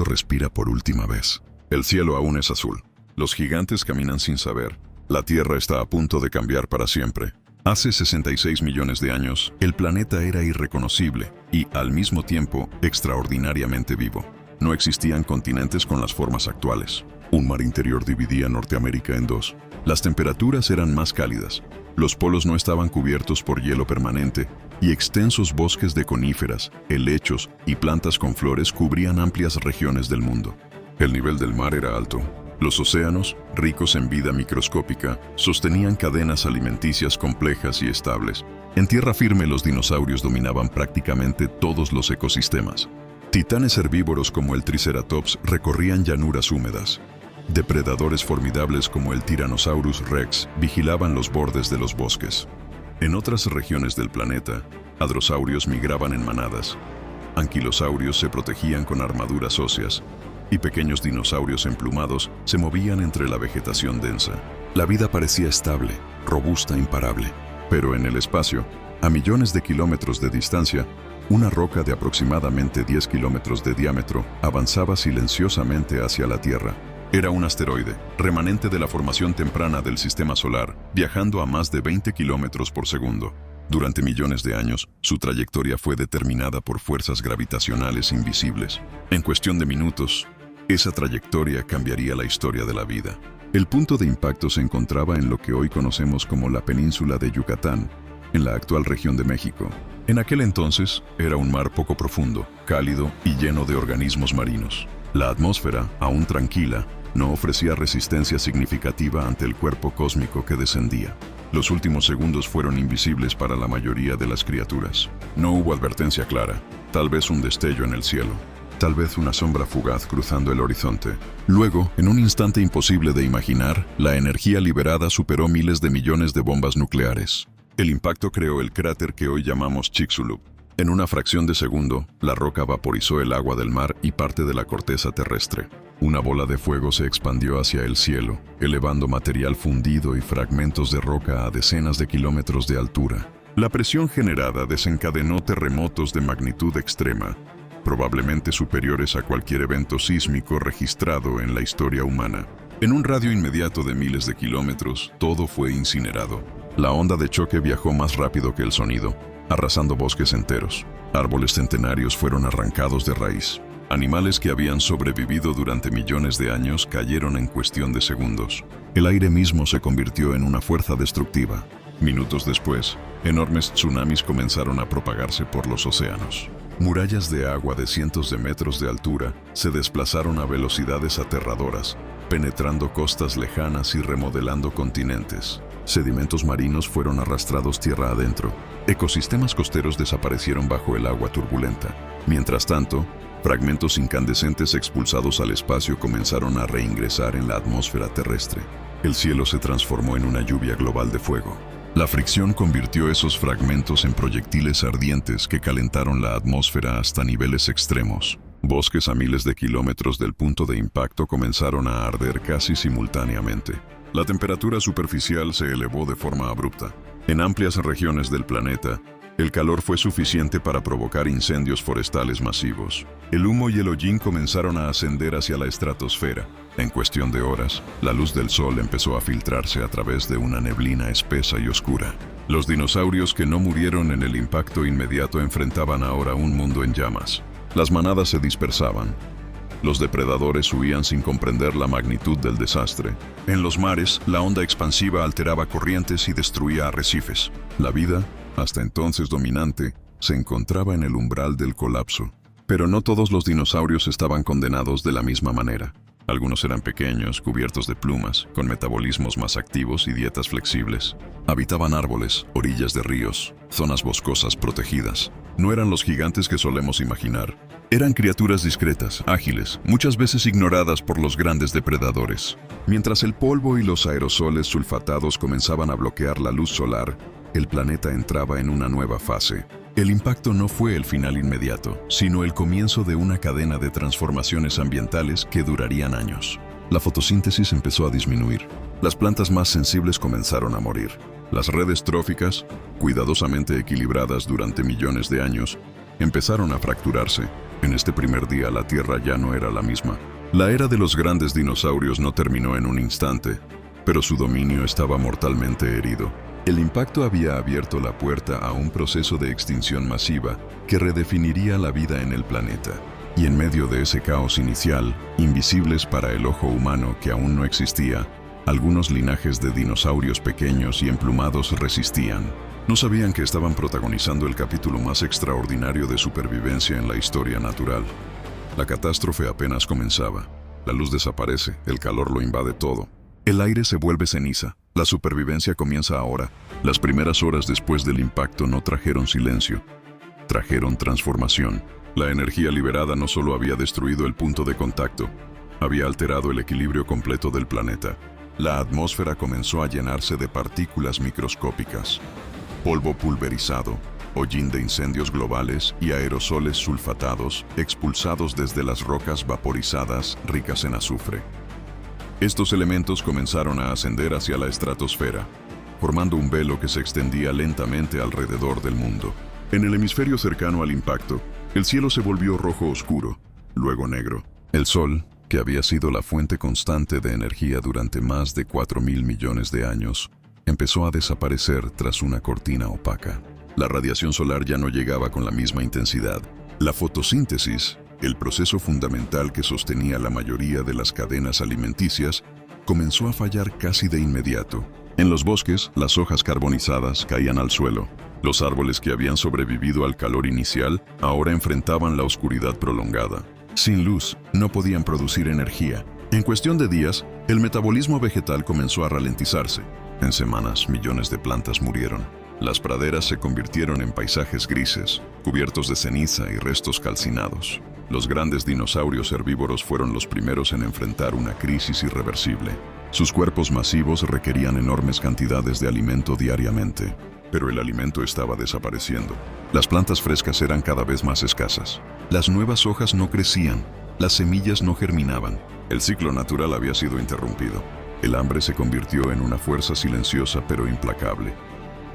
respira por última vez. El cielo aún es azul. Los gigantes caminan sin saber. La Tierra está a punto de cambiar para siempre. Hace 66 millones de años, el planeta era irreconocible y, al mismo tiempo, extraordinariamente vivo. No existían continentes con las formas actuales. Un mar interior dividía Norteamérica en dos. Las temperaturas eran más cálidas. Los polos no estaban cubiertos por hielo permanente y extensos bosques de coníferas, helechos y plantas con flores cubrían amplias regiones del mundo. El nivel del mar era alto. Los océanos, ricos en vida microscópica, sostenían cadenas alimenticias complejas y estables. En tierra firme los dinosaurios dominaban prácticamente todos los ecosistemas. Titanes herbívoros como el Triceratops recorrían llanuras húmedas. Depredadores formidables como el Tyrannosaurus Rex vigilaban los bordes de los bosques. En otras regiones del planeta, hadrosaurios migraban en manadas. Anquilosaurios se protegían con armaduras óseas y pequeños dinosaurios emplumados se movían entre la vegetación densa. La vida parecía estable, robusta, imparable. Pero en el espacio, a millones de kilómetros de distancia, una roca de aproximadamente 10 kilómetros de diámetro avanzaba silenciosamente hacia la Tierra. Era un asteroide, remanente de la formación temprana del Sistema Solar, viajando a más de 20 kilómetros por segundo. Durante millones de años, su trayectoria fue determinada por fuerzas gravitacionales invisibles. En cuestión de minutos, esa trayectoria cambiaría la historia de la vida. El punto de impacto se encontraba en lo que hoy conocemos como la península de Yucatán, en la actual región de México. En aquel entonces, era un mar poco profundo, cálido y lleno de organismos marinos. La atmósfera, aún tranquila, no ofrecía resistencia significativa ante el cuerpo cósmico que descendía. Los últimos segundos fueron invisibles para la mayoría de las criaturas. No hubo advertencia clara, tal vez un destello en el cielo, tal vez una sombra fugaz cruzando el horizonte. Luego, en un instante imposible de imaginar, la energía liberada superó miles de millones de bombas nucleares. El impacto creó el cráter que hoy llamamos Chicxulub. En una fracción de segundo, la roca vaporizó el agua del mar y parte de la corteza terrestre. Una bola de fuego se expandió hacia el cielo, elevando material fundido y fragmentos de roca a decenas de kilómetros de altura. La presión generada desencadenó terremotos de magnitud extrema, probablemente superiores a cualquier evento sísmico registrado en la historia humana. En un radio inmediato de miles de kilómetros, todo fue incinerado. La onda de choque viajó más rápido que el sonido, arrasando bosques enteros. Árboles centenarios fueron arrancados de raíz. Animales que habían sobrevivido durante millones de años cayeron en cuestión de segundos. El aire mismo se convirtió en una fuerza destructiva. Minutos después, enormes tsunamis comenzaron a propagarse por los océanos. Murallas de agua de cientos de metros de altura se desplazaron a velocidades aterradoras, penetrando costas lejanas y remodelando continentes. Sedimentos marinos fueron arrastrados tierra adentro. Ecosistemas costeros desaparecieron bajo el agua turbulenta. Mientras tanto, fragmentos incandescentes expulsados al espacio comenzaron a reingresar en la atmósfera terrestre. El cielo se transformó en una lluvia global de fuego. La fricción convirtió esos fragmentos en proyectiles ardientes que calentaron la atmósfera hasta niveles extremos. Bosques a miles de kilómetros del punto de impacto comenzaron a arder casi simultáneamente. La temperatura superficial se elevó de forma abrupta. En amplias regiones del planeta, el calor fue suficiente para provocar incendios forestales masivos. El humo y el hollín comenzaron a ascender hacia la estratosfera. En cuestión de horas, la luz del sol empezó a filtrarse a través de una neblina espesa y oscura. Los dinosaurios que no murieron en el impacto inmediato enfrentaban ahora un mundo en llamas. Las manadas se dispersaban. Los depredadores huían sin comprender la magnitud del desastre. En los mares, la onda expansiva alteraba corrientes y destruía arrecifes. La vida, hasta entonces dominante, se encontraba en el umbral del colapso. Pero no todos los dinosaurios estaban condenados de la misma manera. Algunos eran pequeños, cubiertos de plumas, con metabolismos más activos y dietas flexibles. Habitaban árboles, orillas de ríos, zonas boscosas protegidas. No eran los gigantes que solemos imaginar. Eran criaturas discretas, ágiles, muchas veces ignoradas por los grandes depredadores. Mientras el polvo y los aerosoles sulfatados comenzaban a bloquear la luz solar, el planeta entraba en una nueva fase. El impacto no fue el final inmediato, sino el comienzo de una cadena de transformaciones ambientales que durarían años. La fotosíntesis empezó a disminuir. Las plantas más sensibles comenzaron a morir. Las redes tróficas, cuidadosamente equilibradas durante millones de años, empezaron a fracturarse. En este primer día la Tierra ya no era la misma. La era de los grandes dinosaurios no terminó en un instante, pero su dominio estaba mortalmente herido. El impacto había abierto la puerta a un proceso de extinción masiva que redefiniría la vida en el planeta. Y en medio de ese caos inicial, invisibles para el ojo humano que aún no existía, algunos linajes de dinosaurios pequeños y emplumados resistían. No sabían que estaban protagonizando el capítulo más extraordinario de supervivencia en la historia natural. La catástrofe apenas comenzaba. La luz desaparece, el calor lo invade todo. El aire se vuelve ceniza. La supervivencia comienza ahora. Las primeras horas después del impacto no trajeron silencio. Trajeron transformación. La energía liberada no solo había destruido el punto de contacto, había alterado el equilibrio completo del planeta. La atmósfera comenzó a llenarse de partículas microscópicas, polvo pulverizado, hollín de incendios globales y aerosoles sulfatados expulsados desde las rocas vaporizadas ricas en azufre. Estos elementos comenzaron a ascender hacia la estratosfera, formando un velo que se extendía lentamente alrededor del mundo. En el hemisferio cercano al impacto, el cielo se volvió rojo oscuro, luego negro. El Sol, que había sido la fuente constante de energía durante más de 4.000 millones de años, empezó a desaparecer tras una cortina opaca. La radiación solar ya no llegaba con la misma intensidad. La fotosíntesis, el proceso fundamental que sostenía la mayoría de las cadenas alimenticias, comenzó a fallar casi de inmediato. En los bosques, las hojas carbonizadas caían al suelo. Los árboles que habían sobrevivido al calor inicial ahora enfrentaban la oscuridad prolongada. Sin luz, no podían producir energía. En cuestión de días, el metabolismo vegetal comenzó a ralentizarse. En semanas, millones de plantas murieron. Las praderas se convirtieron en paisajes grises, cubiertos de ceniza y restos calcinados. Los grandes dinosaurios herbívoros fueron los primeros en enfrentar una crisis irreversible. Sus cuerpos masivos requerían enormes cantidades de alimento diariamente, pero el alimento estaba desapareciendo. Las plantas frescas eran cada vez más escasas. Las nuevas hojas no crecían, las semillas no germinaban. El ciclo natural había sido interrumpido. El hambre se convirtió en una fuerza silenciosa pero implacable.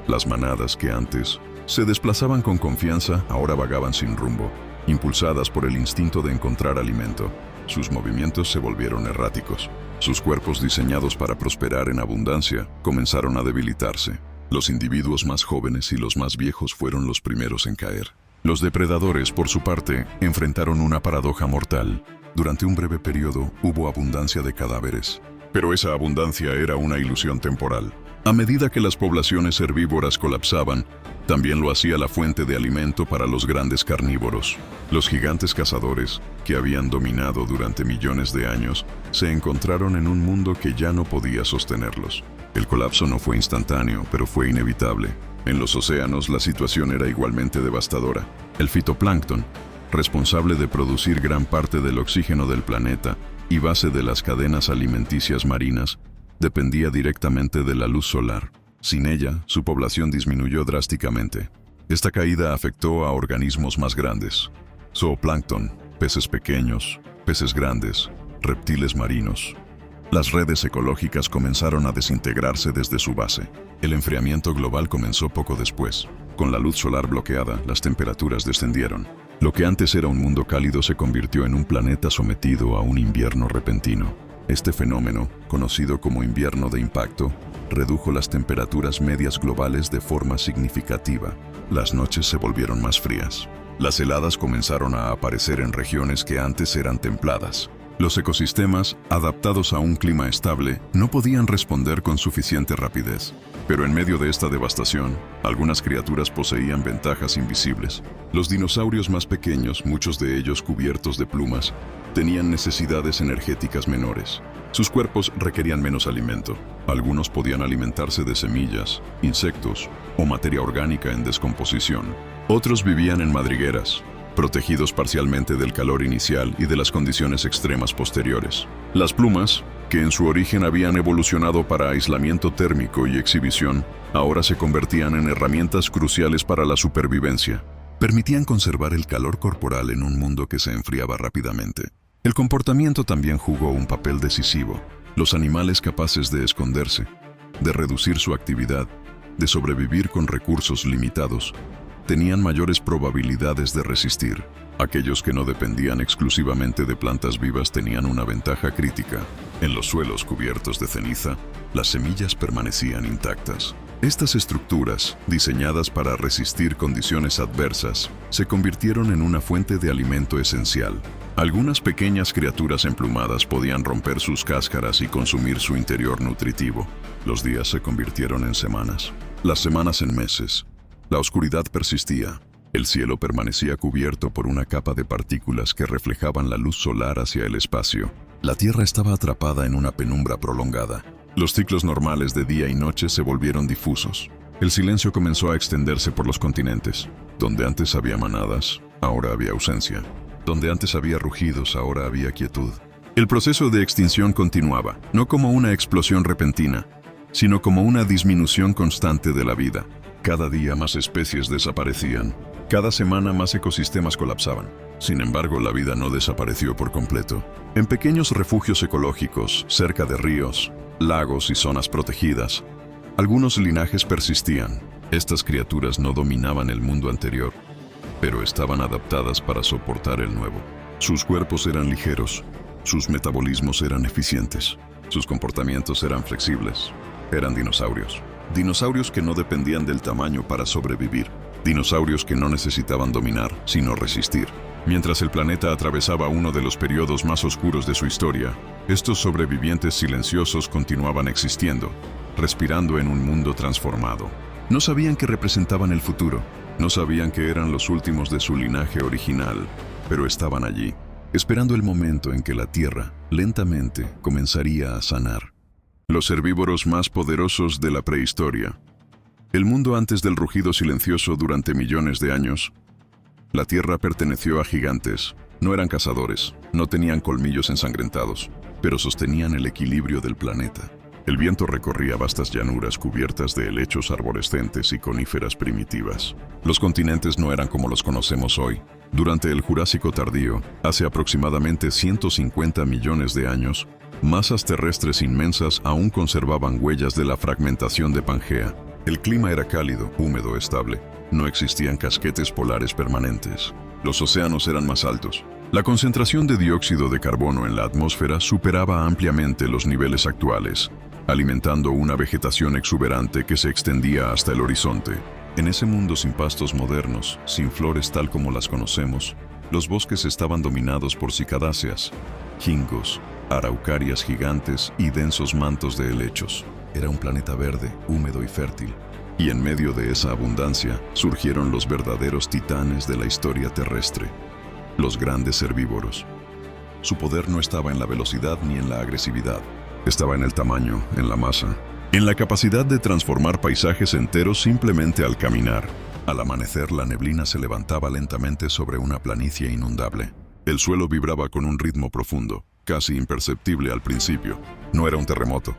Las manadas que antes se desplazaban con confianza ahora vagaban sin rumbo, impulsadas por el instinto de encontrar alimento. Sus movimientos se volvieron erráticos. Sus cuerpos diseñados para prosperar en abundancia comenzaron a debilitarse. Los individuos más jóvenes y los más viejos fueron los primeros en caer. Los depredadores, por su parte, enfrentaron una paradoja mortal. Durante un breve periodo hubo abundancia de cadáveres, pero esa abundancia era una ilusión temporal. A medida que las poblaciones herbívoras colapsaban, también lo hacía la fuente de alimento para los grandes carnívoros. Los gigantes cazadores, que habían dominado durante millones de años, se encontraron en un mundo que ya no podía sostenerlos. El colapso no fue instantáneo, pero fue inevitable. En los océanos la situación era igualmente devastadora. El fitoplancton, responsable de producir gran parte del oxígeno del planeta y base de las cadenas alimenticias marinas, dependía directamente de la luz solar. Sin ella, su población disminuyó drásticamente. Esta caída afectó a organismos más grandes: zooplancton, peces pequeños, peces grandes, reptiles marinos. Las redes ecológicas comenzaron a desintegrarse desde su base. El enfriamiento global comenzó poco después. Con la luz solar bloqueada, las temperaturas descendieron. Lo que antes era un mundo cálido se convirtió en un planeta sometido a un invierno repentino. Este fenómeno, conocido como invierno de impacto, redujo las temperaturas medias globales de forma significativa. Las noches se volvieron más frías. Las heladas comenzaron a aparecer en regiones que antes eran templadas. Los ecosistemas, adaptados a un clima estable, no podían responder con suficiente rapidez. Pero en medio de esta devastación, algunas criaturas poseían ventajas invisibles. Los dinosaurios más pequeños, muchos de ellos cubiertos de plumas, tenían necesidades energéticas menores. Sus cuerpos requerían menos alimento. Algunos podían alimentarse de semillas, insectos o materia orgánica en descomposición. Otros vivían en madrigueras, protegidos parcialmente del calor inicial y de las condiciones extremas posteriores. Las plumas, que en su origen habían evolucionado para aislamiento térmico y exhibición, ahora se convertían en herramientas cruciales para la supervivencia. Permitían conservar el calor corporal en un mundo que se enfriaba rápidamente. El comportamiento también jugó un papel decisivo. Los animales capaces de esconderse, de reducir su actividad, de sobrevivir con recursos limitados, tenían mayores probabilidades de resistir. Aquellos que no dependían exclusivamente de plantas vivas tenían una ventaja crítica. En los suelos cubiertos de ceniza, las semillas permanecían intactas. Estas estructuras, diseñadas para resistir condiciones adversas, se convirtieron en una fuente de alimento esencial. Algunas pequeñas criaturas emplumadas podían romper sus cáscaras y consumir su interior nutritivo. Los días se convirtieron en semanas, las semanas en meses. La oscuridad persistía. El cielo permanecía cubierto por una capa de partículas que reflejaban la luz solar hacia el espacio. La Tierra estaba atrapada en una penumbra prolongada. Los ciclos normales de día y noche se volvieron difusos. El silencio comenzó a extenderse por los continentes. Donde antes había manadas, ahora había ausencia. Donde antes había rugidos, ahora había quietud. El proceso de extinción continuaba, no como una explosión repentina, sino como una disminución constante de la vida. Cada día más especies desaparecían. Cada semana más ecosistemas colapsaban. Sin embargo, la vida no desapareció por completo. En pequeños refugios ecológicos, cerca de ríos, lagos y zonas protegidas, algunos linajes persistían. Estas criaturas no dominaban el mundo anterior, pero estaban adaptadas para soportar el nuevo. Sus cuerpos eran ligeros, sus metabolismos eran eficientes, sus comportamientos eran flexibles. Eran dinosaurios. Dinosaurios que no dependían del tamaño para sobrevivir. Dinosaurios que no necesitaban dominar, sino resistir. Mientras el planeta atravesaba uno de los periodos más oscuros de su historia, estos sobrevivientes silenciosos continuaban existiendo, respirando en un mundo transformado. No sabían que representaban el futuro, no sabían que eran los últimos de su linaje original, pero estaban allí, esperando el momento en que la Tierra, lentamente, comenzaría a sanar. Los herbívoros más poderosos de la prehistoria. El mundo antes del rugido silencioso durante millones de años. La Tierra perteneció a gigantes. No eran cazadores, no tenían colmillos ensangrentados, pero sostenían el equilibrio del planeta. El viento recorría vastas llanuras cubiertas de helechos arborescentes y coníferas primitivas. Los continentes no eran como los conocemos hoy. Durante el Jurásico tardío, hace aproximadamente 150 millones de años, masas terrestres inmensas aún conservaban huellas de la fragmentación de Pangea. El clima era cálido, húmedo, estable. No existían casquetes polares permanentes. Los océanos eran más altos. La concentración de dióxido de carbono en la atmósfera superaba ampliamente los niveles actuales, alimentando una vegetación exuberante que se extendía hasta el horizonte. En ese mundo sin pastos modernos, sin flores tal como las conocemos, los bosques estaban dominados por cicadáceas, gingos, araucarias gigantes y densos mantos de helechos. Era un planeta verde, húmedo y fértil. Y en medio de esa abundancia surgieron los verdaderos titanes de la historia terrestre, los grandes herbívoros. Su poder no estaba en la velocidad ni en la agresividad. Estaba en el tamaño, en la masa, en la capacidad de transformar paisajes enteros simplemente al caminar. Al amanecer, la neblina se levantaba lentamente sobre una planicie inundable. El suelo vibraba con un ritmo profundo, casi imperceptible al principio. No era un terremoto,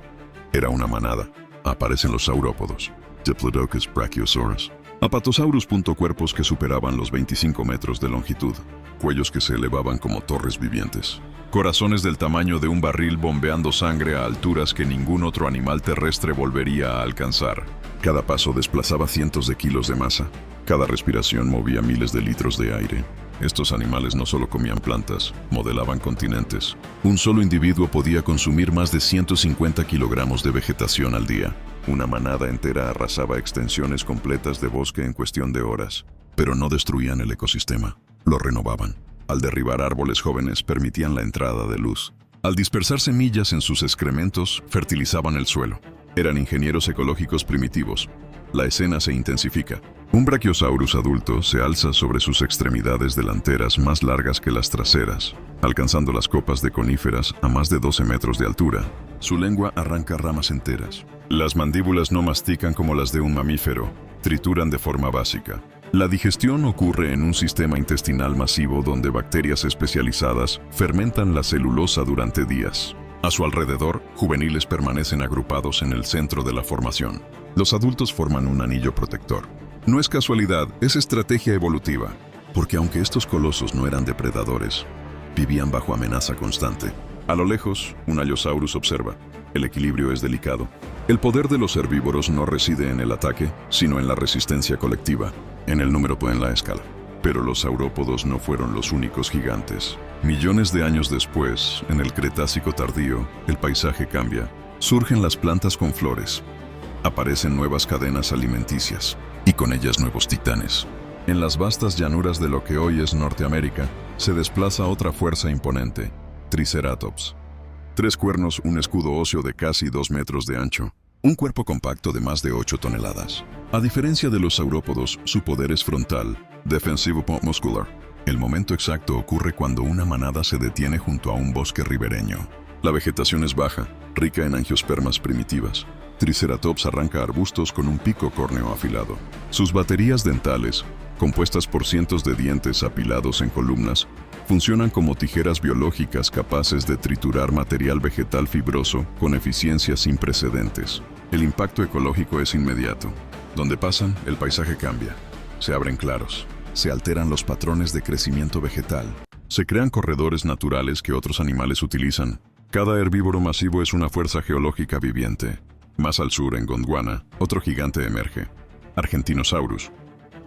era una manada. Aparecen los saurópodos. Diplodocus brachiosaurus. Apatosaurus. Cuerpos que superaban los 25 metros de longitud. Cuellos que se elevaban como torres vivientes. Corazones del tamaño de un barril bombeando sangre a alturas que ningún otro animal terrestre volvería a alcanzar. Cada paso desplazaba cientos de kilos de masa. Cada respiración movía miles de litros de aire. Estos animales no solo comían plantas, modelaban continentes. Un solo individuo podía consumir más de 150 kilogramos de vegetación al día. Una manada entera arrasaba extensiones completas de bosque en cuestión de horas. Pero no destruían el ecosistema, lo renovaban. Al derribar árboles jóvenes permitían la entrada de luz. Al dispersar semillas en sus excrementos, fertilizaban el suelo. Eran ingenieros ecológicos primitivos. La escena se intensifica. Un Brachiosaurus adulto se alza sobre sus extremidades delanteras más largas que las traseras, alcanzando las copas de coníferas a más de 12 metros de altura. Su lengua arranca ramas enteras. Las mandíbulas no mastican como las de un mamífero, trituran de forma básica. La digestión ocurre en un sistema intestinal masivo donde bacterias especializadas fermentan la celulosa durante días. A su alrededor, juveniles permanecen agrupados en el centro de la formación. Los adultos forman un anillo protector. No es casualidad, es estrategia evolutiva, porque aunque estos colosos no eran depredadores, vivían bajo amenaza constante. A lo lejos, un Allosaurus observa. El equilibrio es delicado. El poder de los herbívoros no reside en el ataque, sino en la resistencia colectiva, en el número o en la escala. Pero los saurópodos no fueron los únicos gigantes. Millones de años después, en el Cretácico tardío, el paisaje cambia. Surgen las plantas con flores. Aparecen nuevas cadenas alimenticias, y con ellas nuevos titanes. En las vastas llanuras de lo que hoy es Norteamérica, se desplaza otra fuerza imponente, Triceratops. 3 cuernos, un escudo óseo de casi 2 metros de ancho, un cuerpo compacto de más de 8 toneladas. A diferencia de los saurópodos, su poder es frontal, defensivo muscular. El momento exacto ocurre cuando una manada se detiene junto a un bosque ribereño. La vegetación es baja, rica en angiospermas primitivas. Triceratops arranca arbustos con un pico córneo afilado. Sus baterías dentales, compuestas por cientos de dientes apilados en columnas, funcionan como tijeras biológicas capaces de triturar material vegetal fibroso con eficiencia sin precedentes. El impacto ecológico es inmediato. Donde pasan, el paisaje cambia. Se abren claros. Se alteran los patrones de crecimiento vegetal. Se crean corredores naturales que otros animales utilizan. Cada herbívoro masivo es una fuerza geológica viviente. Más al sur, en Gondwana, otro gigante emerge, Argentinosaurus,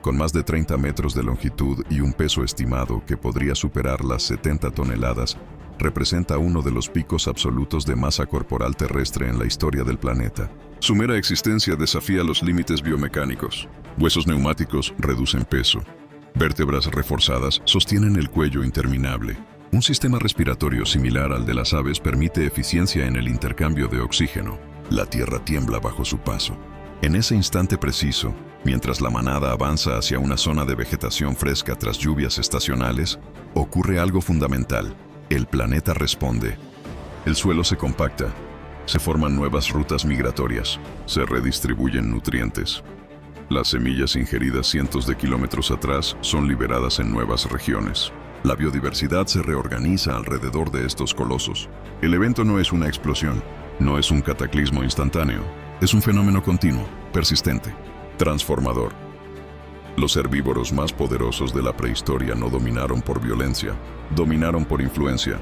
con más de 30 metros de longitud y un peso estimado que podría superar las 70 toneladas, representa uno de los picos absolutos de masa corporal terrestre en la historia del planeta. Su mera existencia desafía los límites biomecánicos. Huesos neumáticos reducen peso. Vértebras reforzadas sostienen el cuello interminable. Un sistema respiratorio similar al de las aves permite eficiencia en el intercambio de oxígeno. La tierra tiembla bajo su paso. En ese instante preciso, mientras la manada avanza hacia una zona de vegetación fresca tras lluvias estacionales, ocurre algo fundamental. El planeta responde. El suelo se compacta. Se forman nuevas rutas migratorias. Se redistribuyen nutrientes. Las semillas ingeridas cientos de kilómetros atrás son liberadas en nuevas regiones. La biodiversidad se reorganiza alrededor de estos colosos. El evento no es una explosión, no es un cataclismo instantáneo, es un fenómeno continuo, persistente, transformador. Los herbívoros más poderosos de la prehistoria no dominaron por violencia, dominaron por influencia.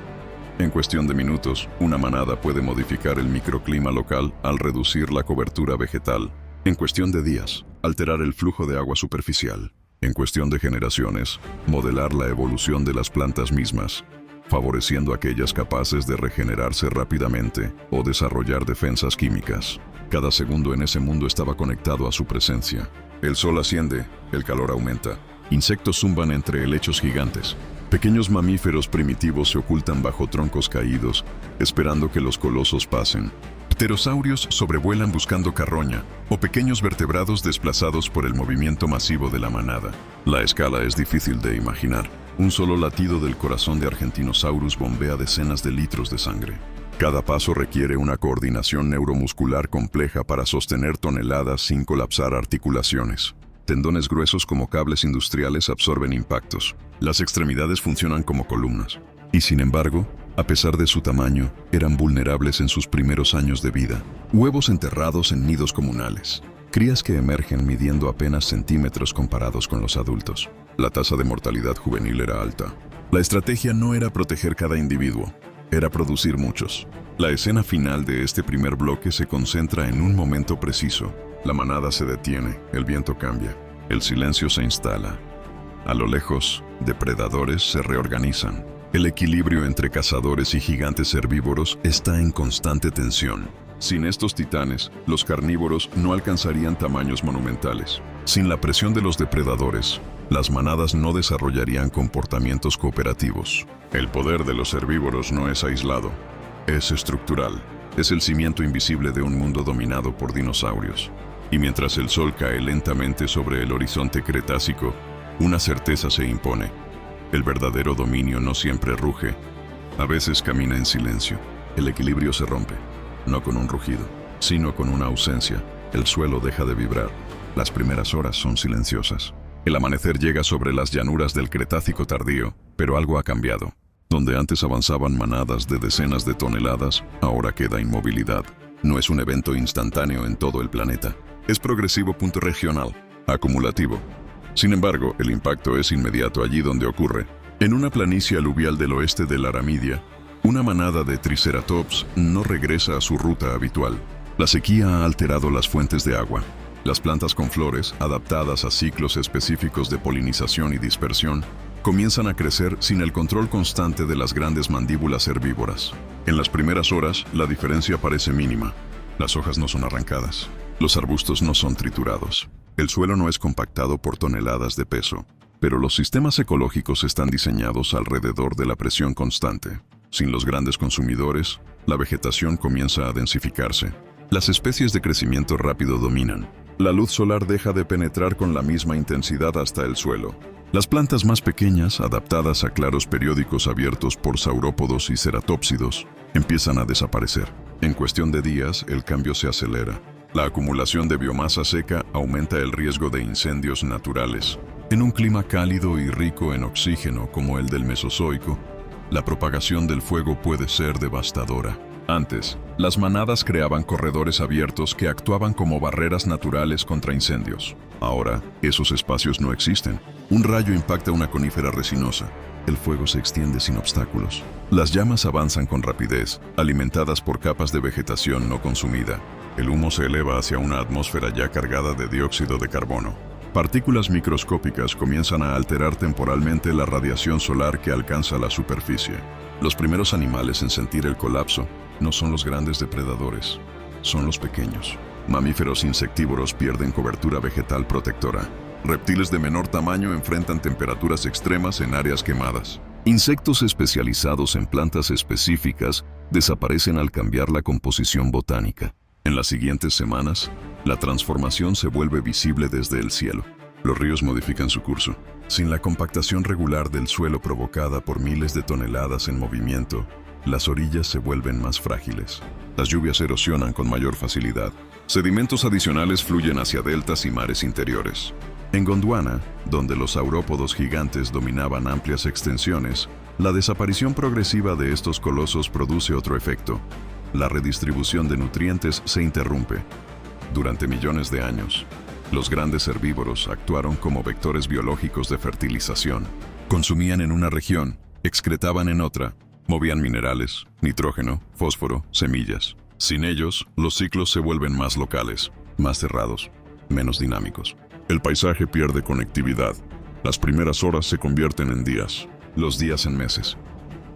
En cuestión de minutos, una manada puede modificar el microclima local al reducir la cobertura vegetal. En cuestión de días, alterar el flujo de agua superficial. En cuestión de generaciones, modelar la evolución de las plantas mismas, favoreciendo aquellas capaces de regenerarse rápidamente o desarrollar defensas químicas. Cada segundo en ese mundo estaba conectado a su presencia. El sol asciende, el calor aumenta. Insectos zumban entre helechos gigantes. Pequeños mamíferos primitivos se ocultan bajo troncos caídos, esperando que los colosos pasen. Pterosaurios sobrevuelan buscando carroña, o pequeños vertebrados desplazados por el movimiento masivo de la manada. La escala es difícil de imaginar. Un solo latido del corazón de Argentinosaurus bombea decenas de litros de sangre. Cada paso requiere una coordinación neuromuscular compleja para sostener toneladas sin colapsar articulaciones. Tendones gruesos como cables industriales absorben impactos. Las extremidades funcionan como columnas. Y sin embargo, a pesar de su tamaño, eran vulnerables en sus primeros años de vida. Huevos enterrados en nidos comunales. Crías que emergen midiendo apenas centímetros comparados con los adultos. La tasa de mortalidad juvenil era alta. La estrategia no era proteger cada individuo, era producir muchos. La escena final de este primer bloque se concentra en un momento preciso. La manada se detiene, el viento cambia, el silencio se instala. A lo lejos, depredadores se reorganizan. El equilibrio entre cazadores y gigantes herbívoros está en constante tensión. Sin estos titanes, los carnívoros no alcanzarían tamaños monumentales. Sin la presión de los depredadores, las manadas no desarrollarían comportamientos cooperativos. El poder de los herbívoros no es aislado, es estructural. Es el cimiento invisible de un mundo dominado por dinosaurios. Y mientras el sol cae lentamente sobre el horizonte cretácico, una certeza se impone. El verdadero dominio no siempre ruge, a veces camina en silencio. El equilibrio se rompe, no con un rugido, sino con una ausencia. El suelo deja de vibrar. Las primeras horas son silenciosas. El amanecer llega sobre las llanuras del Cretácico tardío, pero algo ha cambiado. Donde antes avanzaban manadas de decenas de toneladas, ahora queda inmovilidad. No es un evento instantáneo en todo el planeta. Es progresivo, regional, acumulativo. Sin embargo, el impacto es inmediato allí donde ocurre. En una planicie aluvial del oeste de la Aramidia, una manada de Triceratops no regresa a su ruta habitual. La sequía ha alterado las fuentes de agua. Las plantas con flores, adaptadas a ciclos específicos de polinización y dispersión, comienzan a crecer sin el control constante de las grandes mandíbulas herbívoras. En las primeras horas, la diferencia parece mínima. Las hojas no son arrancadas. Los arbustos no son triturados. El suelo no es compactado por toneladas de peso. Pero los sistemas ecológicos están diseñados alrededor de la presión constante. Sin los grandes consumidores, la vegetación comienza a densificarse. Las especies de crecimiento rápido dominan. La luz solar deja de penetrar con la misma intensidad hasta el suelo. Las plantas más pequeñas, adaptadas a claros periódicos abiertos por saurópodos y ceratópsidos, empiezan a desaparecer. En cuestión de días, el cambio se acelera. La acumulación de biomasa seca aumenta el riesgo de incendios naturales. En un clima cálido y rico en oxígeno como el del Mesozoico, la propagación del fuego puede ser devastadora. Antes, las manadas creaban corredores abiertos que actuaban como barreras naturales contra incendios. Ahora, esos espacios no existen. Un rayo impacta una conífera resinosa. El fuego se extiende sin obstáculos. Las llamas avanzan con rapidez, alimentadas por capas de vegetación no consumida. El humo se eleva hacia una atmósfera ya cargada de dióxido de carbono. Partículas microscópicas comienzan a alterar temporalmente la radiación solar que alcanza la superficie. Los primeros animales en sentir el colapso no son los grandes depredadores, son los pequeños. Mamíferos insectívoros pierden cobertura vegetal protectora. Reptiles de menor tamaño enfrentan temperaturas extremas en áreas quemadas. Insectos especializados en plantas específicas desaparecen al cambiar la composición botánica. En las siguientes semanas, la transformación se vuelve visible desde el cielo. Los ríos modifican su curso. Sin la compactación regular del suelo provocada por miles de toneladas en movimiento, las orillas se vuelven más frágiles. Las lluvias erosionan con mayor facilidad. Sedimentos adicionales fluyen hacia deltas y mares interiores. En Gondwana, donde los saurópodos gigantes dominaban amplias extensiones, la desaparición progresiva de estos colosos produce otro efecto. La redistribución de nutrientes se interrumpe. Durante millones de años, los grandes herbívoros actuaron como vectores biológicos de fertilización. Consumían en una región, excretaban en otra, movían minerales, nitrógeno, fósforo, semillas. Sin ellos, los ciclos se vuelven más locales, más cerrados, menos dinámicos. El paisaje pierde conectividad. Las primeras horas se convierten en días, los días en meses.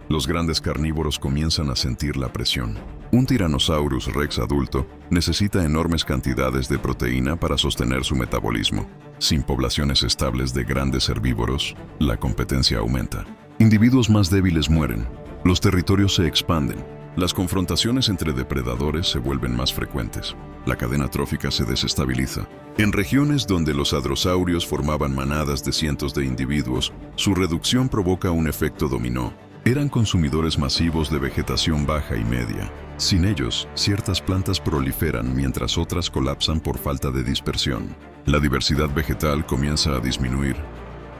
Los grandes carnívoros comienzan a sentir la presión. Un Tyrannosaurus rex adulto necesita enormes cantidades de proteína para sostener su metabolismo. Sin poblaciones estables de grandes herbívoros, la competencia aumenta. Individuos más débiles mueren. Los territorios se expanden. Las confrontaciones entre depredadores se vuelven más frecuentes. La cadena trófica se desestabiliza. En regiones donde los hadrosaurios formaban manadas de cientos de individuos, su reducción provoca un efecto dominó. Eran consumidores masivos de vegetación baja y media. Sin ellos, ciertas plantas proliferan mientras otras colapsan por falta de dispersión. La diversidad vegetal comienza a disminuir.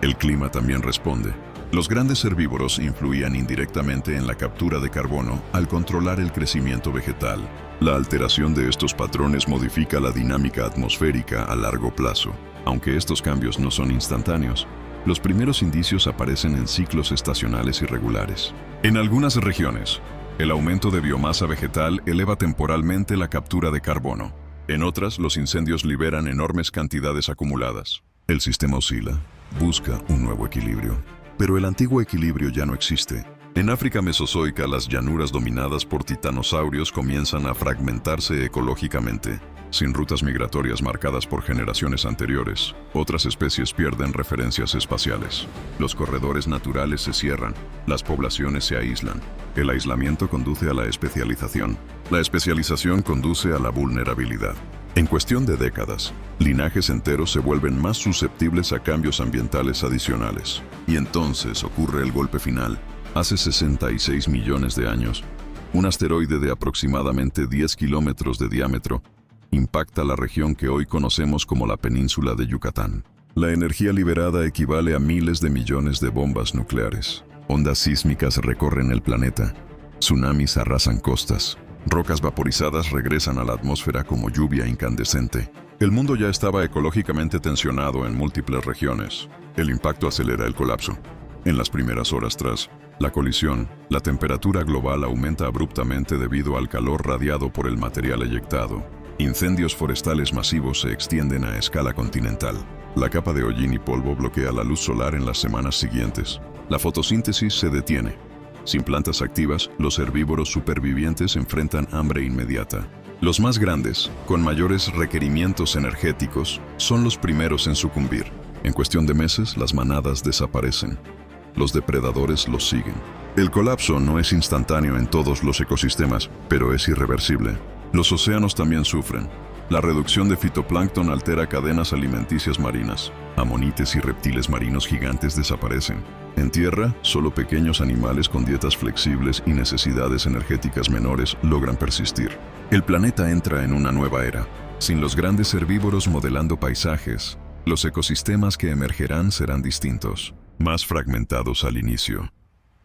El clima también responde. Los grandes herbívoros influían indirectamente en la captura de carbono al controlar el crecimiento vegetal. La alteración de estos patrones modifica la dinámica atmosférica a largo plazo. Aunque estos cambios no son instantáneos, los primeros indicios aparecen en ciclos estacionales irregulares. En algunas regiones, el aumento de biomasa vegetal eleva temporalmente la captura de carbono. En otras, los incendios liberan enormes cantidades acumuladas. El sistema oscila, busca un nuevo equilibrio. Pero el antiguo equilibrio ya no existe. En África mesozoica, las llanuras dominadas por titanosaurios comienzan a fragmentarse ecológicamente. Sin rutas migratorias marcadas por generaciones anteriores, otras especies pierden referencias espaciales. Los corredores naturales se cierran, las poblaciones se aíslan. El aislamiento conduce a la especialización. La especialización conduce a la vulnerabilidad. En cuestión de décadas, linajes enteros se vuelven más susceptibles a cambios ambientales adicionales. Y entonces ocurre el golpe final. Hace 66 millones de años, un asteroide de aproximadamente 10 kilómetros de diámetro impacta la región que hoy conocemos como la península de Yucatán. La energía liberada equivale a miles de millones de bombas nucleares. Ondas sísmicas recorren el planeta. Tsunamis arrasan costas. Rocas vaporizadas regresan a la atmósfera como lluvia incandescente. El mundo ya estaba ecológicamente tensionado en múltiples regiones. El impacto acelera el colapso. En las primeras horas tras La colisión, la temperatura global aumenta abruptamente debido al calor radiado por el material eyectado. Incendios forestales masivos se extienden a escala continental. La capa de hollín y polvo bloquea la luz solar en las semanas siguientes. La fotosíntesis se detiene. Sin plantas activas, los herbívoros supervivientes enfrentan hambre inmediata. Los más grandes, con mayores requerimientos energéticos, son los primeros en sucumbir. En cuestión de meses, las manadas desaparecen. Los depredadores los siguen. El colapso no es instantáneo en todos los ecosistemas, pero es irreversible. Los océanos también sufren. La reducción de fitoplancton altera cadenas alimenticias marinas. Amonites y reptiles marinos gigantes desaparecen. En tierra, solo pequeños animales con dietas flexibles y necesidades energéticas menores logran persistir. El planeta entra en una nueva era. Sin los grandes herbívoros modelando paisajes, los ecosistemas que emergerán serán distintos, más fragmentados al inicio,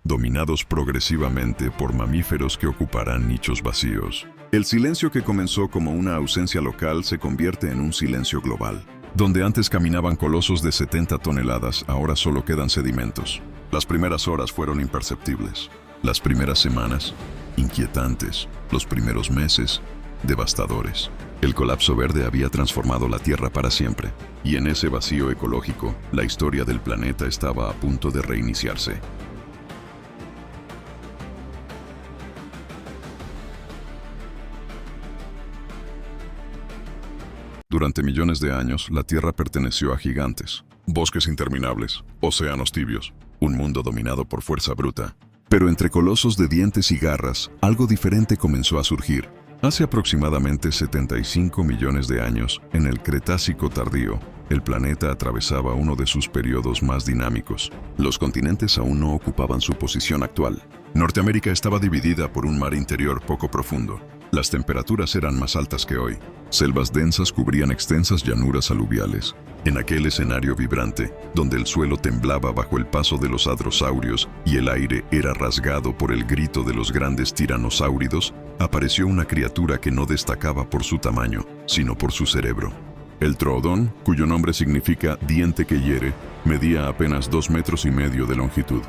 dominados progresivamente por mamíferos que ocuparán nichos vacíos. El silencio que comenzó como una ausencia local se convierte en un silencio global. Donde antes caminaban colosos de 70 toneladas, ahora solo quedan sedimentos. Las primeras horas fueron imperceptibles. Las primeras semanas, inquietantes. Los primeros meses, devastadores. El colapso verde había transformado la Tierra para siempre. Y en ese vacío ecológico, la historia del planeta estaba a punto de reiniciarse. Durante millones de años, la Tierra perteneció a gigantes, bosques interminables, océanos tibios, un mundo dominado por fuerza bruta. Pero entre colosos de dientes y garras, algo diferente comenzó a surgir. Hace aproximadamente 75 millones de años, en el Cretácico tardío, el planeta atravesaba uno de sus periodos más dinámicos. Los continentes aún no ocupaban su posición actual. Norteamérica estaba dividida por un mar interior poco profundo. Las temperaturas eran más altas que hoy. Selvas densas cubrían extensas llanuras aluviales. En aquel escenario vibrante, donde el suelo temblaba bajo el paso de los hadrosaurios y el aire era rasgado por el grito de los grandes tiranosáuridos, apareció una criatura que no destacaba por su tamaño, sino por su cerebro. El troodón, cuyo nombre significa diente que hiere, medía apenas 2,5 metros de longitud.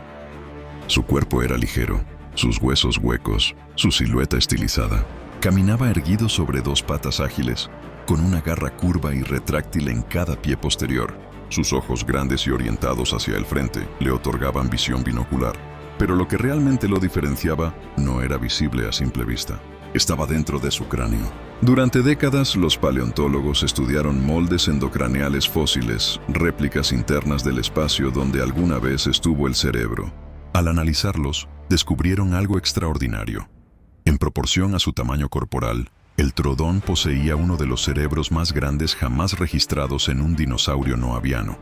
Su cuerpo era ligero, sus huesos huecos, su silueta estilizada. Caminaba erguido sobre 2 patas ágiles, con una garra curva y retráctil en cada pie posterior. Sus ojos grandes y orientados hacia el frente le otorgaban visión binocular. Pero lo que realmente lo diferenciaba no era visible a simple vista. Estaba dentro de su cráneo. Durante décadas, los paleontólogos estudiaron moldes endocraneales fósiles, réplicas internas del espacio donde alguna vez estuvo el cerebro. Al analizarlos, descubrieron algo extraordinario. En proporción a su tamaño corporal, el troodón poseía uno de los cerebros más grandes jamás registrados en un dinosaurio no aviano.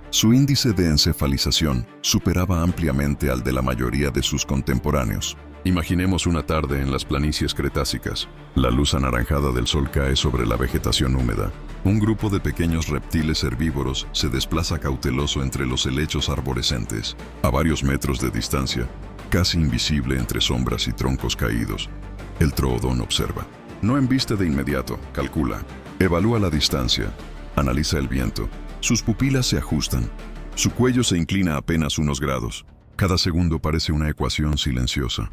Su índice de encefalización superaba ampliamente al de la mayoría de sus contemporáneos. Imaginemos una tarde en las planicies cretácicas. La luz anaranjada del sol cae sobre la vegetación húmeda. Un grupo de pequeños reptiles herbívoros se desplaza cauteloso entre los helechos arborescentes. A varios metros de distancia, casi invisible entre sombras y troncos caídos, el troodón observa. No embiste de inmediato, calcula. Evalúa la distancia, analiza el viento. Sus pupilas se ajustan. Su cuello se inclina apenas unos grados. Cada segundo parece una ecuación silenciosa.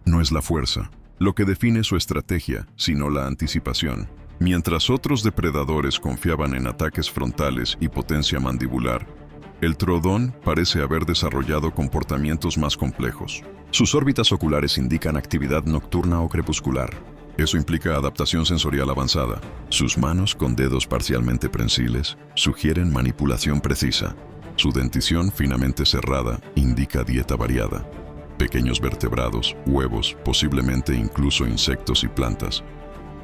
No es la fuerza lo que define su estrategia, sino la anticipación. Mientras otros depredadores confiaban en ataques frontales y potencia mandibular, el troodón parece haber desarrollado comportamientos más complejos. Sus órbitas oculares indican actividad nocturna o crepuscular. Eso implica adaptación sensorial avanzada. Sus manos, con dedos parcialmente prensiles, sugieren manipulación precisa. Su dentición finamente cerrada indica dieta variada. Pequeños vertebrados, huevos, posiblemente incluso insectos y plantas.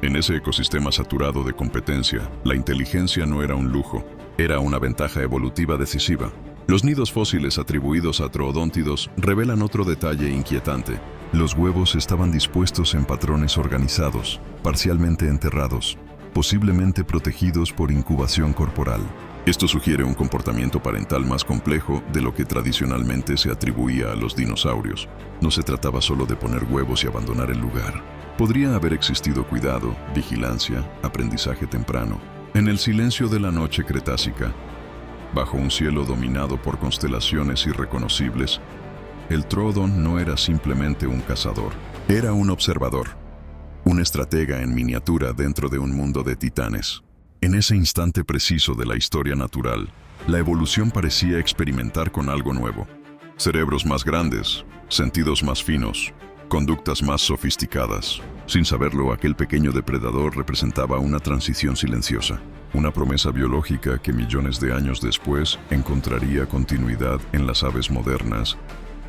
En ese ecosistema saturado de competencia, la inteligencia no era un lujo, era una ventaja evolutiva decisiva. Los nidos fósiles atribuidos a troodóntidos revelan otro detalle inquietante. Los huevos estaban dispuestos en patrones organizados, parcialmente enterrados, posiblemente protegidos por incubación corporal. Esto sugiere un comportamiento parental más complejo de lo que tradicionalmente se atribuía a los dinosaurios. No se trataba solo de poner huevos y abandonar el lugar. Podría haber existido cuidado, vigilancia, aprendizaje temprano. En el silencio de la noche cretácica, bajo un cielo dominado por constelaciones irreconocibles, el Troodon no era simplemente un cazador, era un observador, un estratega en miniatura dentro de un mundo de titanes. En ese instante preciso de la historia natural, la evolución parecía experimentar con algo nuevo. Cerebros más grandes, sentidos más finos, conductas más sofisticadas. Sin saberlo, aquel pequeño depredador representaba una transición silenciosa, una promesa biológica que millones de años después encontraría continuidad en las aves modernas,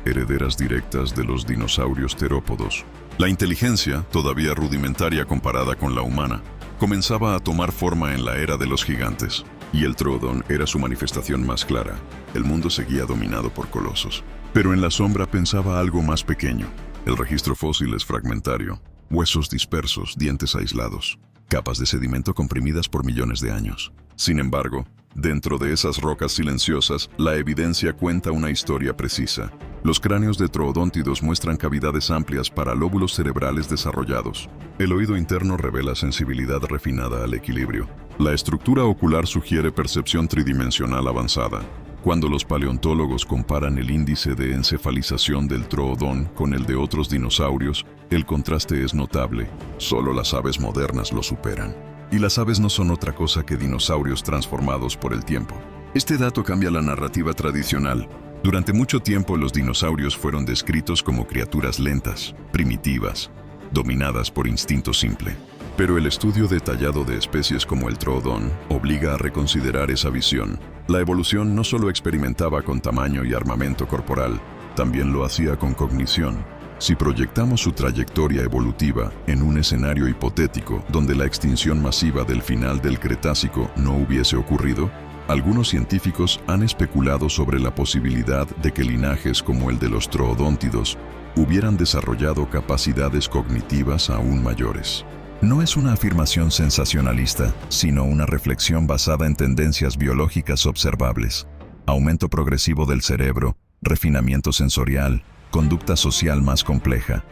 herederas directas de los dinosaurios terópodos. La inteligencia, todavía rudimentaria comparada con la humana, comenzaba a tomar forma en la era de los gigantes, y el Troodon era su manifestación más clara. El mundo seguía dominado por colosos. Pero en la sombra pensaba algo más pequeño. El registro fósil es fragmentario, huesos dispersos, dientes aislados, capas de sedimento comprimidas por millones de años. Sin embargo, dentro de esas rocas silenciosas, la evidencia cuenta una historia precisa. Los cráneos de troodóntidos muestran cavidades amplias para lóbulos cerebrales desarrollados. El oído interno revela sensibilidad refinada al equilibrio. La estructura ocular sugiere percepción tridimensional avanzada. Cuando los paleontólogos comparan el índice de encefalización del troodón con el de otros dinosaurios, el contraste es notable. Solo las aves modernas lo superan. Y las aves no son otra cosa que dinosaurios transformados por el tiempo. Este dato cambia la narrativa tradicional. Durante mucho tiempo los dinosaurios fueron descritos como criaturas lentas, primitivas, dominadas por instinto simple. Pero el estudio detallado de especies como el troodón obliga a reconsiderar esa visión. La evolución no solo experimentaba con tamaño y armamento corporal, también lo hacía con cognición. Si proyectamos su trayectoria evolutiva en un escenario hipotético donde la extinción masiva del final del Cretácico no hubiese ocurrido, algunos científicos han especulado sobre la posibilidad de que linajes como el de los troodóntidos hubieran desarrollado capacidades cognitivas aún mayores. No es una afirmación sensacionalista, sino una reflexión basada en tendencias biológicas observables. Aumento progresivo del cerebro, refinamiento sensorial, conducta social más compleja.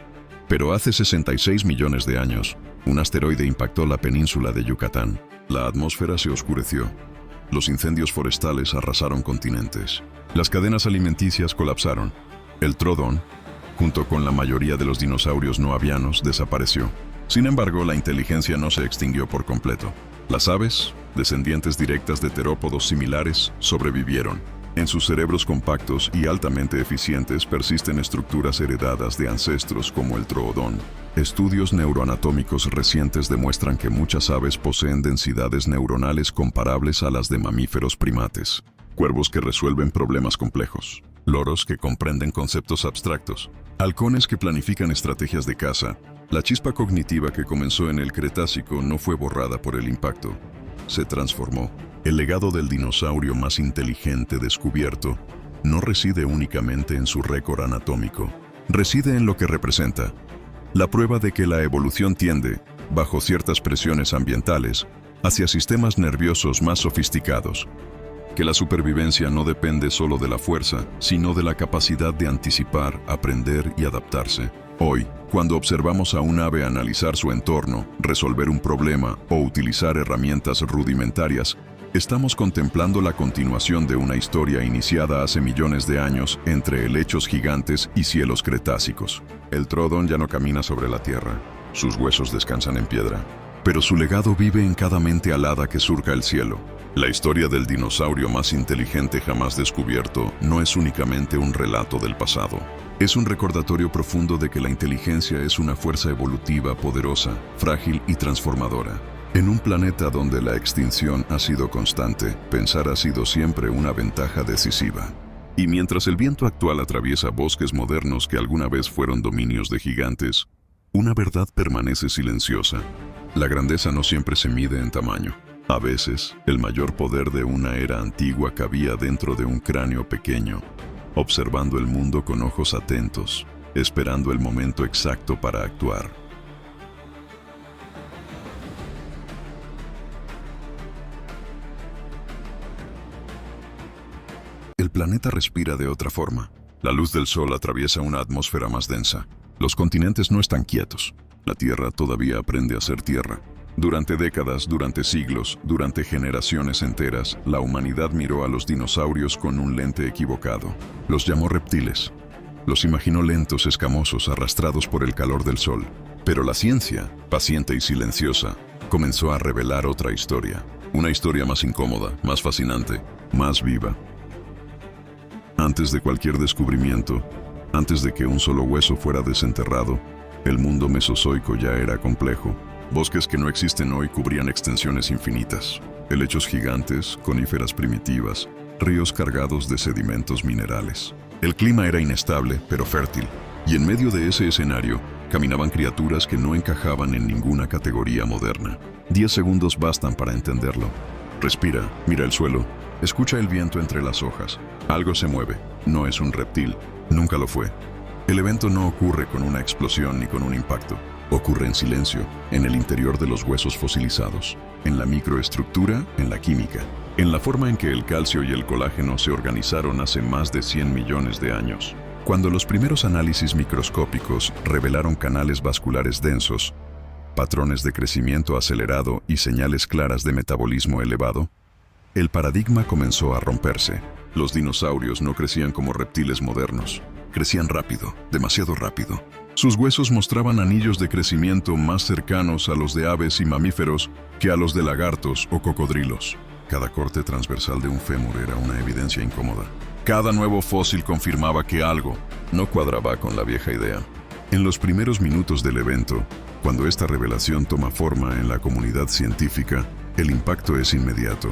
Pero hace 66 millones de años, un asteroide impactó la península de Yucatán. La atmósfera se oscureció. Los incendios forestales arrasaron continentes. Las cadenas alimenticias colapsaron. El Troodon, junto con la mayoría de los dinosaurios no avianos, desapareció. Sin embargo, la inteligencia no se extinguió por completo. Las aves, descendientes directas de terópodos similares, sobrevivieron. En sus cerebros compactos y altamente eficientes persisten estructuras heredadas de ancestros como el Troodon. Estudios neuroanatómicos recientes demuestran que muchas aves poseen densidades neuronales comparables a las de mamíferos primates. Cuervos que resuelven problemas complejos. Loros que comprenden conceptos abstractos. Halcones que planifican estrategias de caza. La chispa cognitiva que comenzó en el Cretácico no fue borrada por el impacto. Se transformó. El legado del dinosaurio más inteligente descubierto no reside únicamente en su récord anatómico. Reside en lo que representa. La prueba de que la evolución tiende, bajo ciertas presiones ambientales, hacia sistemas nerviosos más sofisticados. Que la supervivencia no depende solo de la fuerza, sino de la capacidad de anticipar, aprender y adaptarse. Hoy, cuando observamos a un ave analizar su entorno, resolver un problema o utilizar herramientas rudimentarias, estamos contemplando la continuación de una historia iniciada hace millones de años entre helechos gigantes y cielos cretácicos. El Troodon ya no camina sobre la tierra, sus huesos descansan en piedra, pero su legado vive en cada mente alada que surca el cielo. La historia del dinosaurio más inteligente jamás descubierto no es únicamente un relato del pasado. Es un recordatorio profundo de que la inteligencia es una fuerza evolutiva poderosa, frágil y transformadora. En un planeta donde la extinción ha sido constante, pensar ha sido siempre una ventaja decisiva. Y mientras el viento actual atraviesa bosques modernos que alguna vez fueron dominios de gigantes, una verdad permanece silenciosa. La grandeza no siempre se mide en tamaño. A veces, el mayor poder de una era antigua cabía dentro de un cráneo pequeño, observando el mundo con ojos atentos, esperando el momento exacto para actuar. El planeta respira de otra forma. La luz del sol atraviesa una atmósfera más densa. Los continentes no están quietos. La Tierra todavía aprende a ser tierra. Durante décadas, durante siglos, durante generaciones enteras, la humanidad miró a los dinosaurios con un lente equivocado. Los llamó reptiles. Los imaginó lentos, escamosos, arrastrados por el calor del sol. Pero la ciencia, paciente y silenciosa, comenzó a revelar otra historia. Una historia más incómoda, más fascinante, más viva. Antes de cualquier descubrimiento, antes de que un solo hueso fuera desenterrado, el mundo mesozoico ya era complejo. Bosques que no existen hoy cubrían extensiones infinitas. Helechos gigantes, coníferas primitivas, ríos cargados de sedimentos minerales. El clima era inestable, pero fértil, y en medio de ese escenario caminaban criaturas que no encajaban en ninguna categoría moderna. 10 segundos bastan para entenderlo. Respira, mira el suelo, escucha el viento entre las hojas. Algo se mueve, no es un reptil, nunca lo fue. El evento no ocurre con una explosión ni con un impacto. Ocurre en silencio, en el interior de los huesos fosilizados, en la microestructura, en la química, en la forma en que el calcio y el colágeno se organizaron hace más de 100 millones de años. Cuando los primeros análisis microscópicos revelaron canales vasculares densos, patrones de crecimiento acelerado y señales claras de metabolismo elevado, el paradigma comenzó a romperse. Los dinosaurios no crecían como reptiles modernos, crecían rápido, demasiado rápido. Sus huesos mostraban anillos de crecimiento más cercanos a los de aves y mamíferos que a los de lagartos o cocodrilos. Cada corte transversal de un fémur era una evidencia incómoda. Cada nuevo fósil confirmaba que algo no cuadraba con la vieja idea. En los primeros minutos del evento, cuando esta revelación toma forma en la comunidad científica, el impacto es inmediato.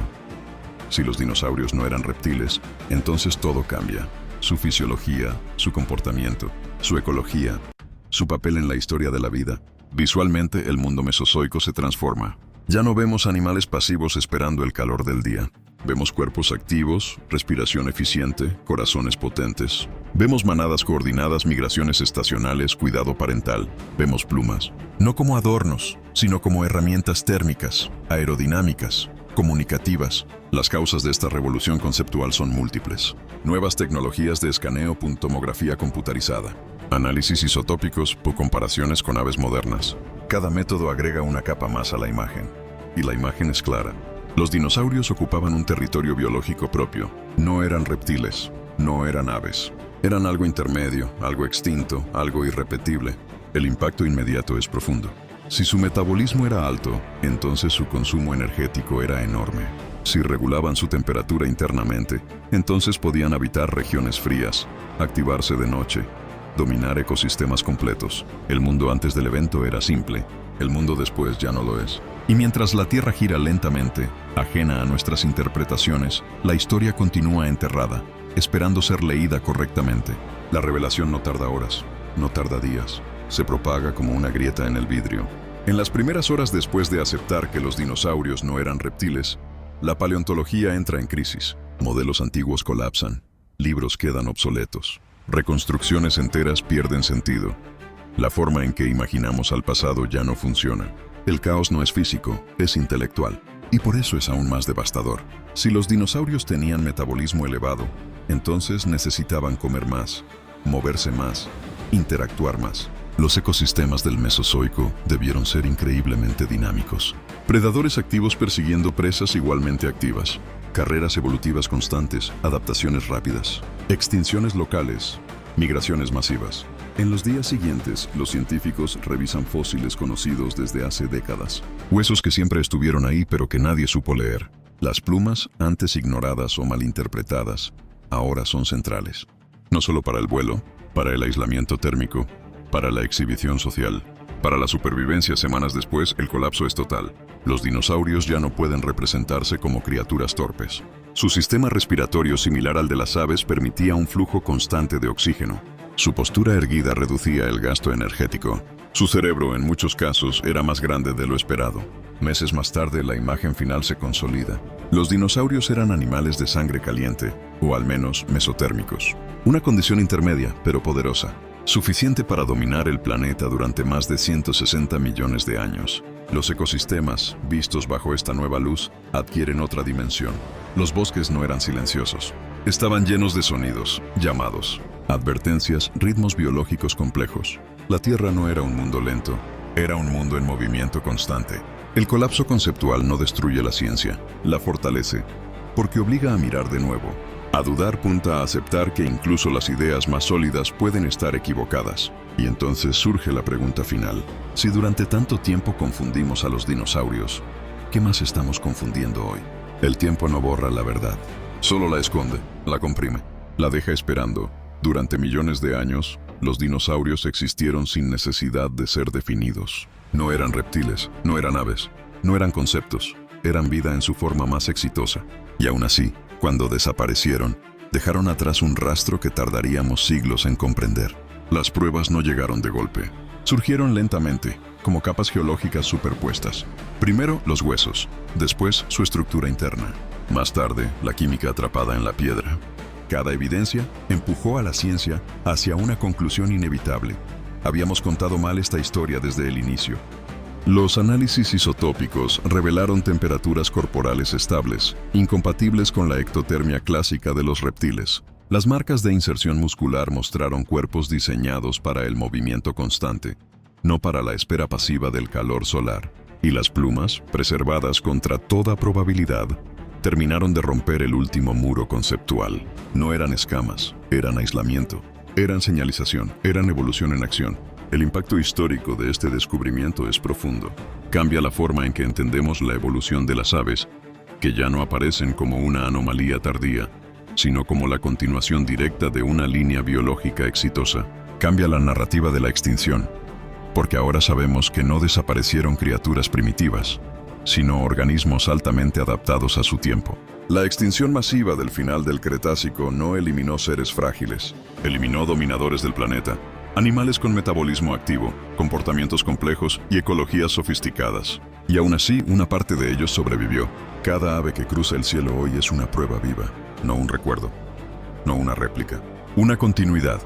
Si los dinosaurios no eran reptiles, entonces todo cambia. Su fisiología, su comportamiento, su ecología, su papel en la historia de la vida. Visualmente, el mundo mesozoico se transforma. Ya no vemos animales pasivos esperando el calor del día. Vemos cuerpos activos, respiración eficiente, corazones potentes. Vemos manadas coordinadas, migraciones estacionales, cuidado parental. Vemos plumas, no como adornos, sino como herramientas térmicas, aerodinámicas, comunicativas. Las causas de esta revolución conceptual son múltiples. Nuevas tecnologías de escaneo, tomografía computarizada, análisis isotópicos o comparaciones con aves modernas. Cada método agrega una capa más a la imagen. Y la imagen es clara. Los dinosaurios ocupaban un territorio biológico propio. No eran reptiles, no eran aves. Eran algo intermedio, algo extinto, algo irrepetible. El impacto inmediato es profundo. Si su metabolismo era alto, entonces su consumo energético era enorme. Si regulaban su temperatura internamente, entonces podían habitar regiones frías, activarse de noche, dominar ecosistemas completos. El mundo antes del evento era simple, el mundo después ya no lo es. Y mientras la Tierra gira lentamente, ajena a nuestras interpretaciones, la historia continúa enterrada, esperando ser leída correctamente. La revelación no tarda horas, no tarda días. Se propaga como una grieta en el vidrio. En las primeras horas después de aceptar que los dinosaurios no eran reptiles, la paleontología entra en crisis. Modelos antiguos colapsan, libros quedan obsoletos, reconstrucciones enteras pierden sentido. La forma en que imaginamos al pasado ya no funciona. El caos no es físico, es intelectual. Y por eso es aún más devastador. Si los dinosaurios tenían metabolismo elevado, entonces necesitaban comer más, moverse más, interactuar más. Los ecosistemas del Mesozoico debieron ser increíblemente dinámicos. Predadores activos persiguiendo presas igualmente activas. Carreras evolutivas constantes, adaptaciones rápidas. Extinciones locales, migraciones masivas. En los días siguientes, los científicos revisan fósiles conocidos desde hace décadas. Huesos que siempre estuvieron ahí pero que nadie supo leer. Las plumas, antes ignoradas o malinterpretadas, ahora son centrales. No solo para el vuelo, para el aislamiento térmico, para la exhibición social. Para la supervivencia semanas después, el colapso es total. Los dinosaurios ya no pueden representarse como criaturas torpes. Su sistema respiratorio, similar al de las aves, permitía un flujo constante de oxígeno. Su postura erguida reducía el gasto energético. Su cerebro, en muchos casos, era más grande de lo esperado. Meses más tarde, la imagen final se consolida. Los dinosaurios eran animales de sangre caliente, o al menos mesotérmicos. Una condición intermedia, pero poderosa. Suficiente para dominar el planeta durante más de 160 millones de años. Los ecosistemas, vistos bajo esta nueva luz, adquieren otra dimensión. Los bosques no eran silenciosos. Estaban llenos de sonidos, llamados, advertencias, ritmos biológicos complejos. La Tierra no era un mundo lento, era un mundo en movimiento constante. El colapso conceptual no destruye la ciencia, la fortalece, porque obliga a mirar de nuevo. A dudar punta a aceptar que incluso las ideas más sólidas pueden estar equivocadas. Y entonces surge la pregunta final. Si durante tanto tiempo confundimos a los dinosaurios, ¿qué más estamos confundiendo hoy? El tiempo no borra la verdad. Solo la esconde, la comprime, la deja esperando. Durante millones de años, los dinosaurios existieron sin necesidad de ser definidos. No eran reptiles, no eran aves, no eran conceptos, eran vida en su forma más exitosa. Y aún así, cuando desaparecieron, dejaron atrás un rastro que tardaríamos siglos en comprender. Las pruebas no llegaron de golpe. Surgieron lentamente, como capas geológicas superpuestas. Primero los huesos, después su estructura interna. Más tarde, la química atrapada en la piedra. Cada evidencia empujó a la ciencia hacia una conclusión inevitable. Habíamos contado mal esta historia desde el inicio. Los análisis isotópicos revelaron temperaturas corporales estables, incompatibles con la ectotermia clásica de los reptiles. Las marcas de inserción muscular mostraron cuerpos diseñados para el movimiento constante, no para la espera pasiva del calor solar. Y las plumas, preservadas contra toda probabilidad, terminaron de romper el último muro conceptual. No eran escamas, eran aislamiento, eran señalización, eran evolución en acción. El impacto histórico de este descubrimiento es profundo. Cambia la forma en que entendemos la evolución de las aves, que ya no aparecen como una anomalía tardía, sino como la continuación directa de una línea biológica exitosa. Cambia la narrativa de la extinción, porque ahora sabemos que no desaparecieron criaturas primitivas, sino organismos altamente adaptados a su tiempo. La extinción masiva del final del Cretácico no eliminó seres frágiles, eliminó dominadores del planeta, animales con metabolismo activo, comportamientos complejos y ecologías sofisticadas. Y aún así, una parte de ellos sobrevivió. Cada ave que cruza el cielo hoy es una prueba viva, no un recuerdo, no una réplica, una continuidad.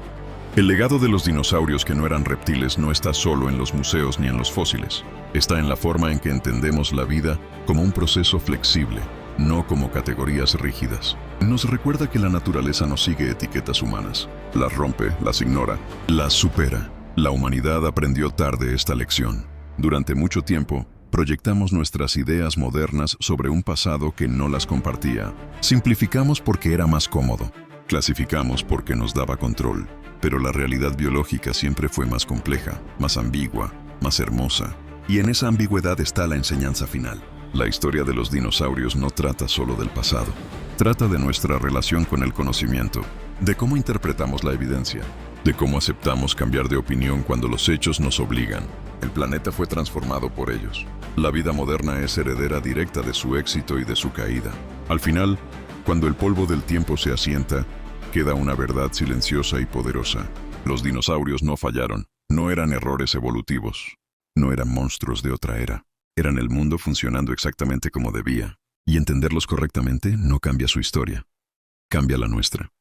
El legado de los dinosaurios que no eran reptiles no está solo en los museos ni en los fósiles. Está en la forma en que entendemos la vida como un proceso flexible, no como categorías rígidas. Nos recuerda que la naturaleza no sigue etiquetas humanas. Las rompe, las ignora, las supera. La humanidad aprendió tarde esta lección. Durante mucho tiempo, proyectamos nuestras ideas modernas sobre un pasado que no las compartía. Simplificamos porque era más cómodo. Clasificamos porque nos daba control. Pero la realidad biológica siempre fue más compleja, más ambigua, más hermosa. Y en esa ambigüedad está la enseñanza final. La historia de los dinosaurios no trata solo del pasado. Trata de nuestra relación con el conocimiento, de cómo interpretamos la evidencia, de cómo aceptamos cambiar de opinión cuando los hechos nos obligan. El planeta fue transformado por ellos. La vida moderna es heredera directa de su éxito y de su caída. Al final, cuando el polvo del tiempo se asienta, queda una verdad silenciosa y poderosa. Los dinosaurios no fallaron, no eran errores evolutivos, no eran monstruos de otra era. Eran el mundo funcionando exactamente como debía. Y entenderlos correctamente no cambia su historia, cambia la nuestra.